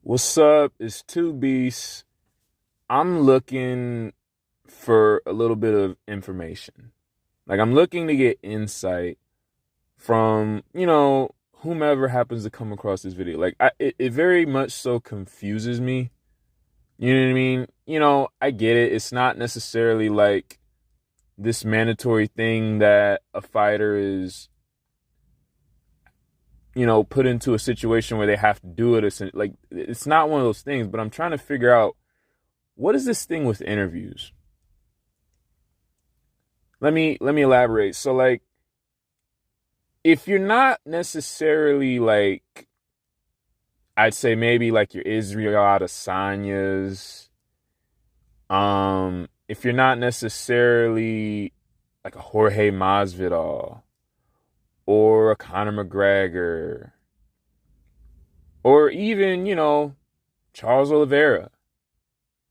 What's up? It's Two Beasts. I'm looking for a little bit of information. Like, I'm looking to get insight from, whomever happens to come across this video. Like, it very much so confuses me. You know what I mean? I get it. It's not necessarily like this mandatory thing that a fighter is, put into a situation where they have to do it. Like, it's not one of those things, but I'm trying to figure out, what is this thing with interviews? Let me elaborate. So, like, if you're not necessarily like, I'd say maybe like your Israel Adesanya's, if you're not necessarily like a Jorge Masvidal or a Conor McGregor or even, Charles Oliveira,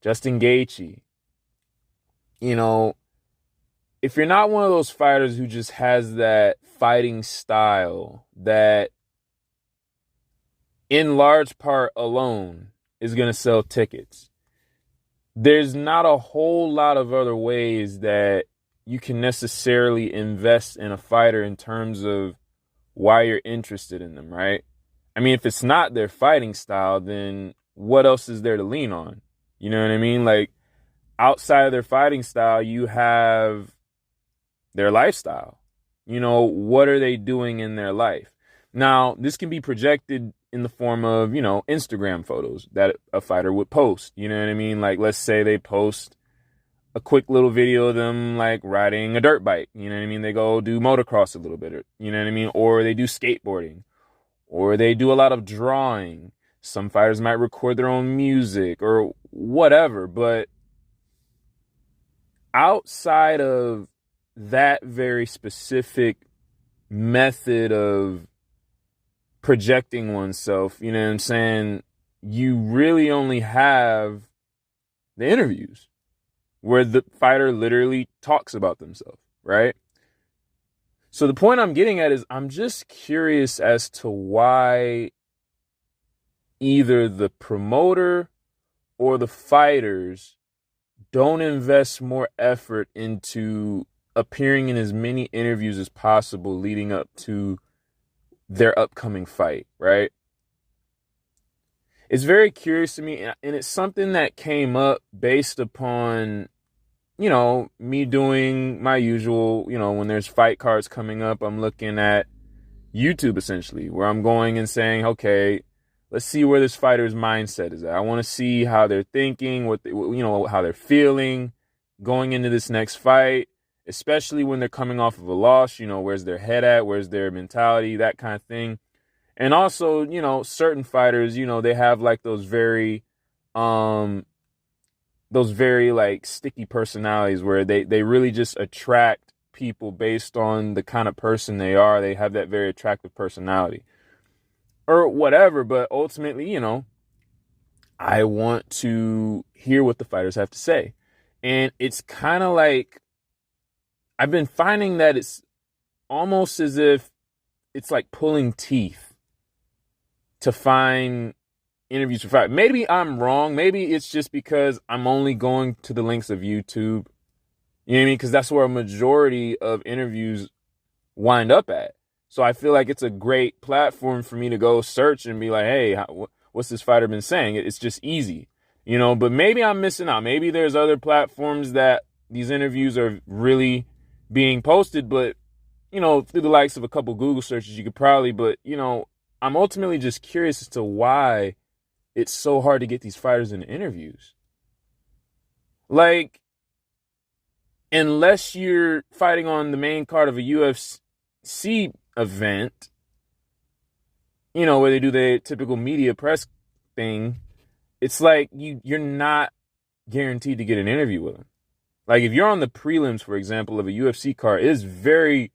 Justin Gaethje, you know, if you're not one of those fighters who just has that fighting style that in large part alone is going to sell tickets, there's not a whole lot of other ways that you can necessarily invest in a fighter in terms of why you're interested in them, right? I mean, if it's not their fighting style, then what else is there to lean on? You know what I mean? Like, outside of their fighting style, you have their lifestyle. What are they doing in their life? Now, this can be projected in the form of, Instagram photos that a fighter would post. You know what I mean? Like, let's say they post a quick little video of them, like, riding a dirt bike. You know what I mean? They go do motocross a little bit, or, you know what I mean? Or they do skateboarding, or they do a lot of drawing. Some fighters might record their own music or whatever, but outside of that very specific method of projecting oneself, you know what I'm saying, you really only have the interviews where the fighter literally talks about themselves, right? So the point I'm getting at is I'm just curious as to why either the promoter or the fighters don't invest more effort into appearing in as many interviews as possible leading up to their upcoming fight, right? It's very curious to me, and it's something that came up based upon, me doing my usual, when there's fight cards coming up, I'm looking at YouTube essentially, where I'm going and saying, okay, let's see where this fighter's mindset is at. I want to see how they're thinking, how they're feeling going into this next fight, especially when they're coming off of a loss. Where's their head at? Where's their mentality? That kind of thing. And also, certain fighters, they have like those very like sticky personalities where they really just attract people based on the kind of person they are. They have that very attractive personality or whatever. But ultimately, I want to hear what the fighters have to say. And it's kind of like, I've been finding that it's almost as if it's like pulling teeth to find interviews for fighters. Maybe I'm wrong. Maybe it's just because I'm only going to the links of YouTube. You know what I mean? Because that's where a majority of interviews wind up at. So I feel like it's a great platform for me to go search and be like, hey, what's this fighter been saying? It's just easy, but maybe I'm missing out. Maybe there's other platforms that these interviews are really being posted, but, through the likes of a couple Google searches, you could probably, but, I'm ultimately just curious as to why it's so hard to get these fighters in interviews. Like, unless you're fighting on the main card of a UFC event, where they do the typical media press thing, it's like you're not guaranteed to get an interview with them. Like, if you're on the prelims, for example, of a UFC card, it is very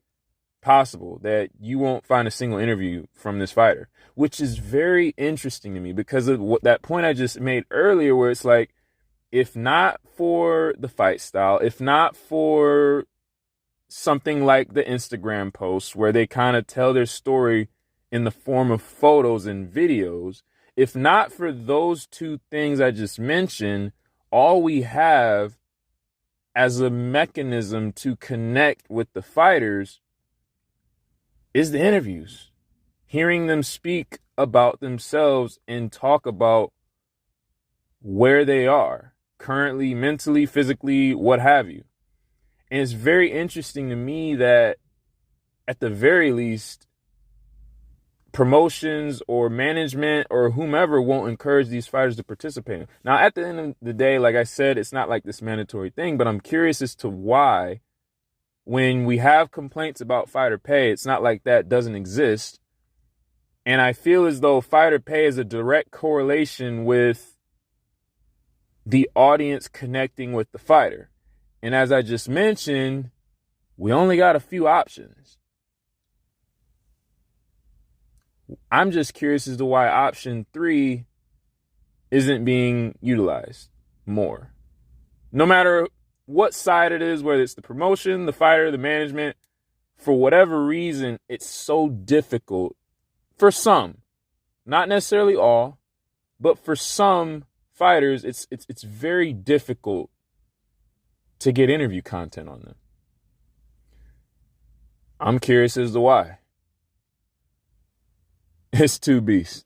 possible that you won't find a single interview from this fighter, which is very interesting to me because of that point I just made earlier, where it's like, if not for the fight style, if not for something like the Instagram posts where they kind of tell their story in the form of photos and videos, If not for those two things I just mentioned, all we have as a mechanism to connect with the fighters is the interviews, hearing them speak about themselves and talk about where they are currently, mentally, physically, what have you. And it's very interesting to me that at the very least, promotions or management or whomever won't encourage these fighters to participate. Now, at the end of the day, like I said, it's not like this mandatory thing, but I'm curious as to why, when we have complaints about fighter pay, it's not like that doesn't exist. And I feel as though fighter pay is a direct correlation with the audience connecting with the fighter. And as I just mentioned, we only got a few options. I'm just curious as to why option 3 isn't being utilized more. No matter what side it is, whether it's the promotion, the fighter, the management, for whatever reason, it's so difficult for some, not necessarily all, but for some fighters, it's very difficult to get interview content on them. I'm curious as to why. It's two beasts.